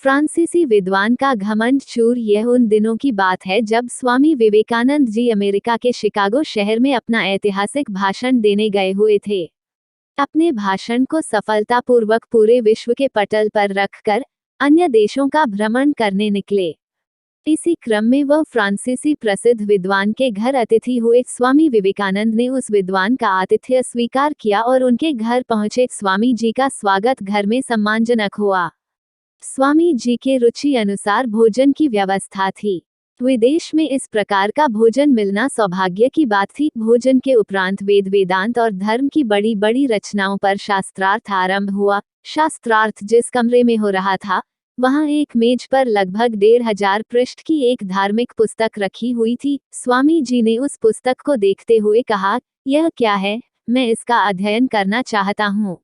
फ्रांसीसी विद्वान का घमंड चूर। यह उन दिनों की बात है जब स्वामी विवेकानंद जी अमेरिका के शिकागो शहर में अपना ऐतिहासिक भाषण देने गए हुए थे। अपने भाषण को सफलतापूर्वक पूरे विश्व के पटल पर रखकर अन्य देशों का भ्रमण करने निकले। इसी क्रम में वह फ्रांसीसी प्रसिद्ध विद्वान के घर अतिथि हुए। स्वामी विवेकानंद ने उस विद्वान का आतिथ्य स्वीकार किया और उनके घर पहुंचे। स्वामी जी का स्वागत घर में सम्मानजनक हुआ। स्वामी जी के रुचि अनुसार भोजन की व्यवस्था थी। विदेश में इस प्रकार का भोजन मिलना सौभाग्य की बात थी। भोजन के उपरांत वेद वेदांत और धर्म की बड़ी बड़ी रचनाओं पर शास्त्रार्थ आरंभ हुआ। शास्त्रार्थ जिस कमरे में हो रहा था, वहां एक मेज पर लगभग 1500 पृष्ठ की एक धार्मिक पुस्तक रखी हुई थी। स्वामी जी ने उस पुस्तक को देखते हुए कहा, यह क्या है? मैं इसका अध्ययन करना चाहता हूँ।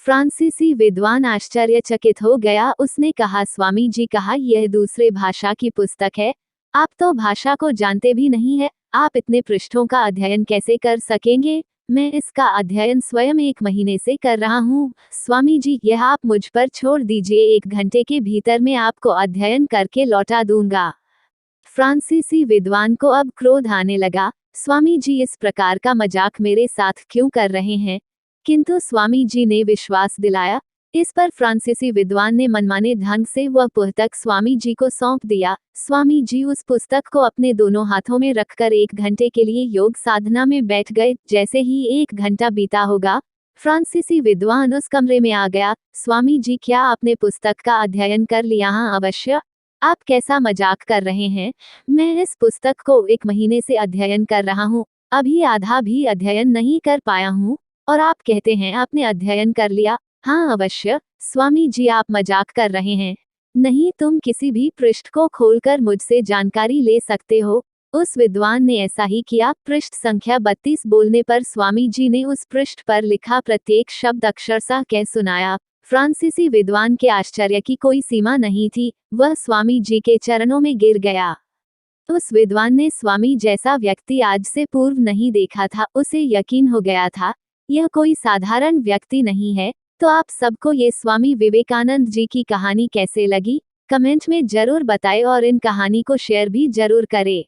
फ्रांसीसी विद्वान आश्चर्यचकित हो गया। उसने कहा, स्वामी जी कहा, यह दूसरे भाषा की पुस्तक है। आप तो भाषा को जानते भी नहीं है, आप इतने पृष्ठों का अध्ययन कैसे कर सकेंगे? मैं इसका अध्ययन स्वयं 1 महीने से कर रहा हूँ। स्वामी जी, यह आप मुझ पर छोड़ दीजिए, 1 घंटे के भीतर मैं आपको अध्ययन करके लौटा दूंगा। फ्रांसीसी विद्वान को अब क्रोध आने लगा। स्वामी जी इस प्रकार का मजाक मेरे साथ क्यों कर रहे हैं? किंतु स्वामी जी ने विश्वास दिलाया। इस पर फ्रांसीसी विद्वान ने मनमाने ढंग से वह पुस्तक स्वामी जी को सौंप दिया। स्वामी जी उस पुस्तक को अपने दोनों हाथों में रखकर 1 घंटे के लिए योग साधना में बैठ गए। जैसे ही 1 घंटा बीता होगा, फ्रांसीसी विद्वान उस कमरे में आ गया। स्वामी जी, क्या आपने पुस्तक का अध्ययन कर लिया? हाँ अवश्य। आप कैसा मजाक कर रहे हैं? मैं इस पुस्तक को 1 महीने से अध्ययन कर रहा हूँ, अभी आधा भी अध्ययन नहीं कर पाया हूँ, और आप कहते हैं आपने अध्ययन कर लिया। हाँ अवश्य। स्वामी जी, आप मजाक कर रहे हैं। नहीं, तुम किसी भी पृष्ठ को खोलकर मुझसे जानकारी ले सकते हो। उस विद्वान ने ऐसा ही किया। पृष्ठ संख्या 32 बोलने पर स्वामी जी ने उस पृष्ठ पर लिखा प्रत्येक शब्द अक्षरशः कह सुनाया। फ्रांसीसी विद्वान के आश्चर्य की कोई सीमा नहीं थी। वह स्वामी जी के चरणों में गिर गया। उस विद्वान ने स्वामी जैसा व्यक्ति आज से पूर्व नहीं देखा था। उसे यकीन हो गया था, यह कोई साधारण व्यक्ति नहीं है। तो आप सबको ये स्वामी विवेकानंद जी की कहानी कैसे लगी? कमेंट में जरूर बताएं और इन कहानी को शेयर भी जरूर करें।